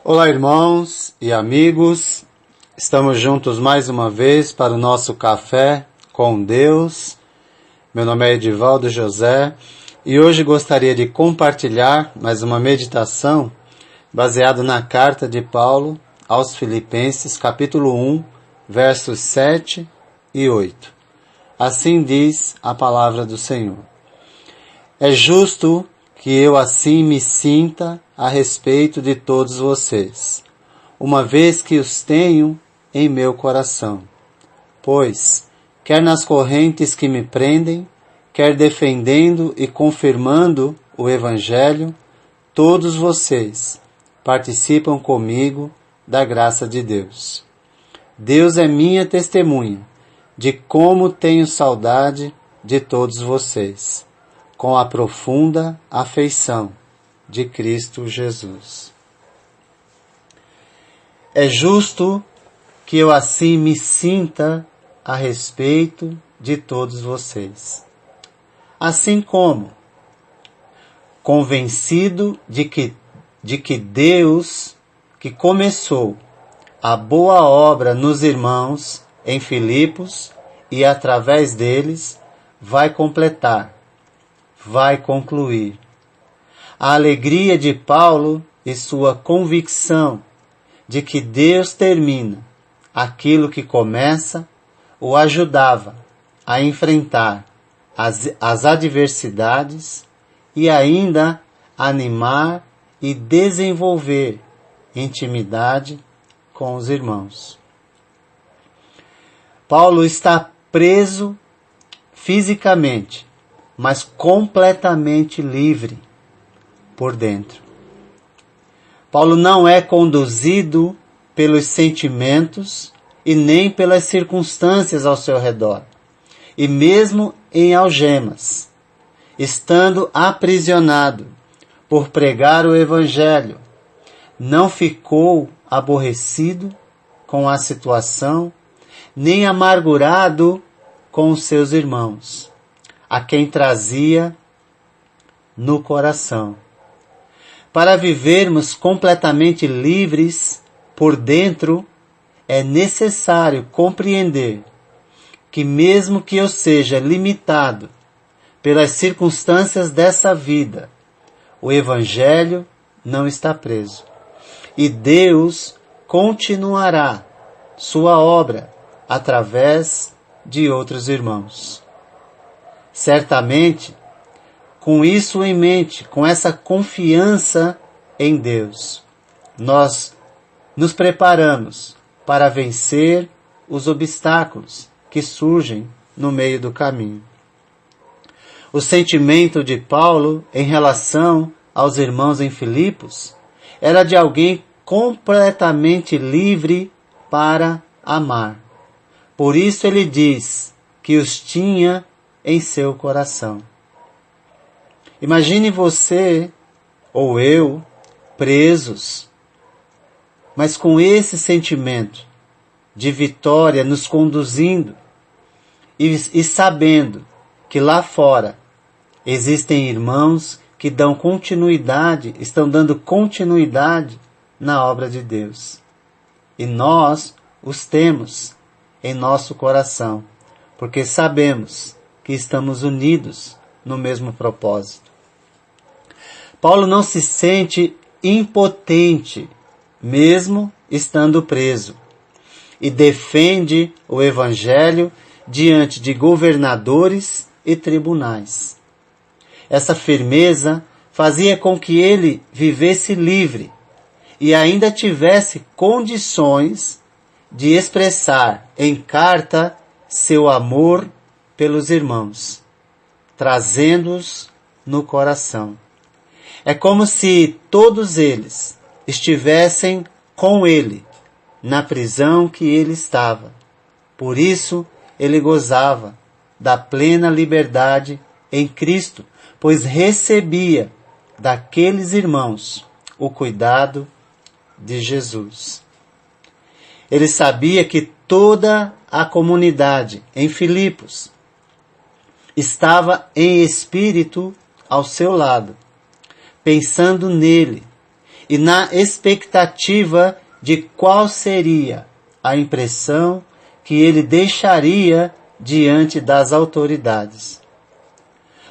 Olá, irmãos e amigos, estamos juntos mais uma vez para o nosso Café com Deus. Meu nome é Edivaldo José e hoje gostaria de compartilhar mais uma meditação baseada na carta de Paulo aos Filipenses, capítulo 1, versos 7 e 8. Assim diz a palavra do Senhor. É justo que eu assim me sinta a respeito de todos vocês, uma vez que os tenho em meu coração. Pois, quer nas correntes que me prendem, quer defendendo e confirmando o Evangelho, todos vocês participam comigo da graça de Deus. Deus é minha testemunha de como tenho saudade de todos vocês, com a profunda afeição de Cristo Jesus. É justo que eu assim me sinta a respeito de todos vocês, assim como convencido de que Deus, que começou a boa obra nos irmãos em Filipos e através deles, vai completar, vai concluir. A alegria de Paulo e sua convicção de que Deus termina aquilo que começa o ajudava a enfrentar as adversidades e ainda animar e desenvolver intimidade com os irmãos. Paulo está preso fisicamente, mas completamente livre por dentro. Paulo não é conduzido pelos sentimentos e nem pelas circunstâncias ao seu redor, e mesmo em algemas, estando aprisionado por pregar o Evangelho, não ficou aborrecido com a situação, nem amargurado com os seus irmãos, a quem trazia no coração. Para vivermos completamente livres por dentro, é necessário compreender que mesmo que eu seja limitado pelas circunstâncias dessa vida, o Evangelho não está preso. E Deus continuará sua obra através de outros irmãos. Certamente, com isso em mente, com essa confiança em Deus, nós nos preparamos para vencer os obstáculos que surgem no meio do caminho. O sentimento de Paulo em relação aos irmãos em Filipos era de alguém completamente livre para amar. Por isso ele diz que os tinha em seu coração. Imagine você ou eu presos, mas com esse sentimento de vitória nos conduzindo e sabendo que lá fora existem irmãos que estão dando continuidade na obra de Deus. E nós os temos em nosso coração, porque sabemos que estamos unidos no mesmo propósito. Paulo não se sente impotente, mesmo estando preso, e defende o Evangelho diante de governadores e tribunais. Essa firmeza fazia com que ele vivesse livre e ainda tivesse condições de expressar em carta seu amor pelos irmãos, trazendo-os no coração. É como se todos eles estivessem com ele na prisão que ele estava. Por isso, ele gozava da plena liberdade em Cristo, pois recebia daqueles irmãos o cuidado de Jesus. Ele sabia que toda a comunidade em Filipos estava em espírito ao seu lado, pensando nele e na expectativa de qual seria a impressão que ele deixaria diante das autoridades.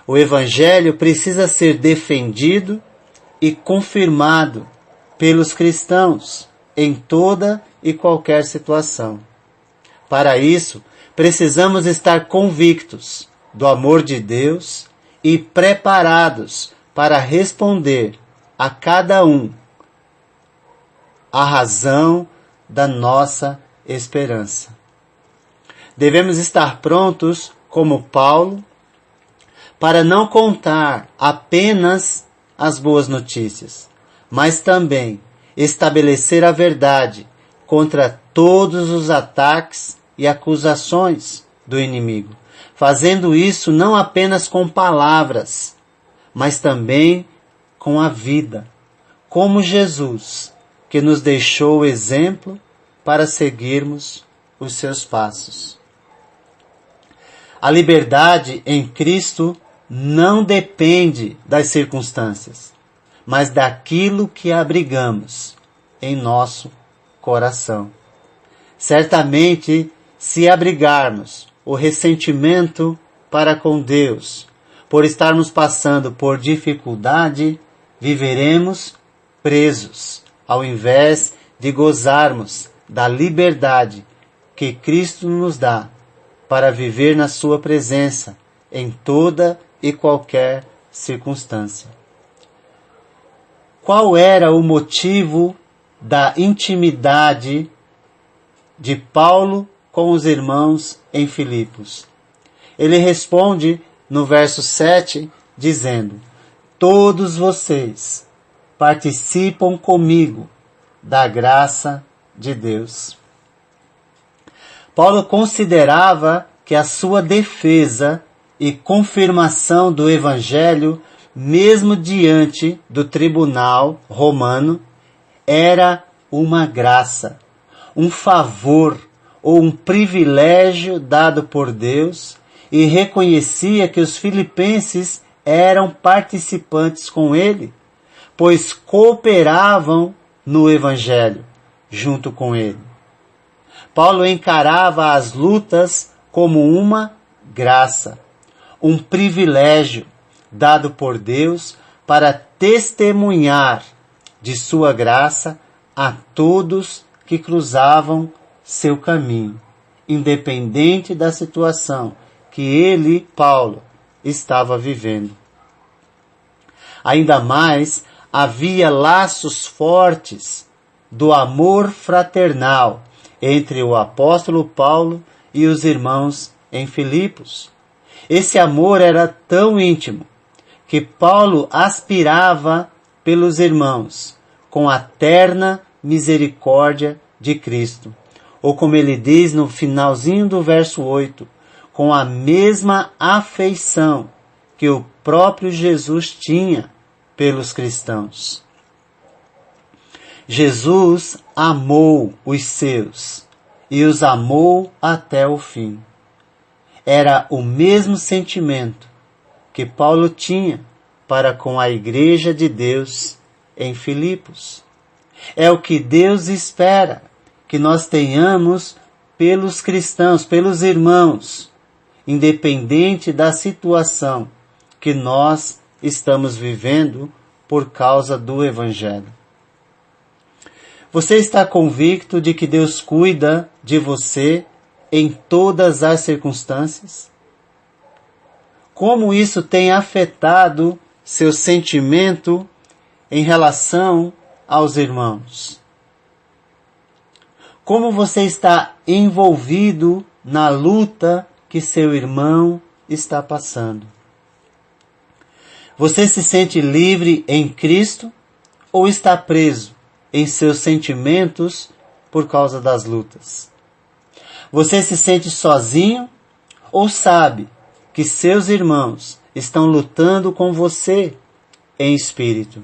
O Evangelho precisa ser defendido e confirmado pelos cristãos em toda e qualquer situação. Para isso, precisamos estar convictos do amor de Deus e preparados para responder a cada um a razão da nossa esperança. Devemos estar prontos, como Paulo, para não contar apenas as boas notícias, mas também estabelecer a verdade contra todos os ataques e acusações do inimigo, fazendo isso não apenas com palavras, mas também com a vida, como Jesus, que nos deixou o exemplo para seguirmos os seus passos. A liberdade em Cristo não depende das circunstâncias, mas daquilo que abrigamos em nosso coração. Certamente, se abrigarmos o ressentimento para com Deus, por estarmos passando por dificuldade, viveremos presos, ao invés de gozarmos da liberdade que Cristo nos dá para viver na sua presença em toda e qualquer circunstância. Qual era o motivo da intimidade de Paulo com os irmãos em Filipos? Ele responde no verso 7, dizendo: todos vocês participam comigo da graça de Deus. Paulo considerava que a sua defesa e confirmação do Evangelho, mesmo diante do tribunal romano, era uma graça, um favor ou um privilégio dado por Deus, e reconhecia que os filipenses eram participantes com ele, pois cooperavam no Evangelho junto com ele. Paulo encarava as lutas como uma graça, um privilégio dado por Deus para testemunhar de sua graça a todos que cruzavam seu caminho, independente da situação que ele, Paulo, estava vivendo. Ainda mais, havia laços fortes do amor fraternal entre o apóstolo Paulo e os irmãos em Filipos. Esse amor era tão íntimo que Paulo aspirava pelos irmãos com a terna misericórdia de Cristo. Ou como ele diz no finalzinho do verso 8, com a mesma afeição que o próprio Jesus tinha pelos cristãos. Jesus amou os seus e os amou até o fim. Era o mesmo sentimento que Paulo tinha para com a igreja de Deus em Filipos. É o que Deus espera que nós tenhamos pelos cristãos, pelos irmãos, independente da situação que nós estamos vivendo por causa do Evangelho. Você está convicto de que Deus cuida de você em todas as circunstâncias? Como isso tem afetado seu sentimento em relação aos irmãos? Como você está envolvido na luta que seu irmão está passando? Você se sente livre em Cristo ou está preso em seus sentimentos por causa das lutas? Você se sente sozinho ou sabe que seus irmãos estão lutando com você em espírito?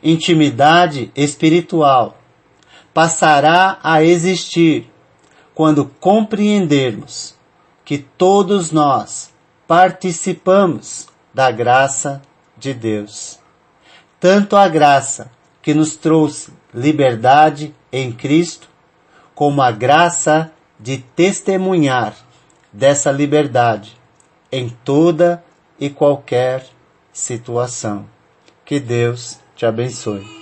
Intimidade espiritual passará a existir quando compreendermos que todos nós participamos da graça de Deus. Tanto a graça que nos trouxe liberdade em Cristo, com a graça de testemunhar dessa liberdade em toda e qualquer situação. Que Deus te abençoe.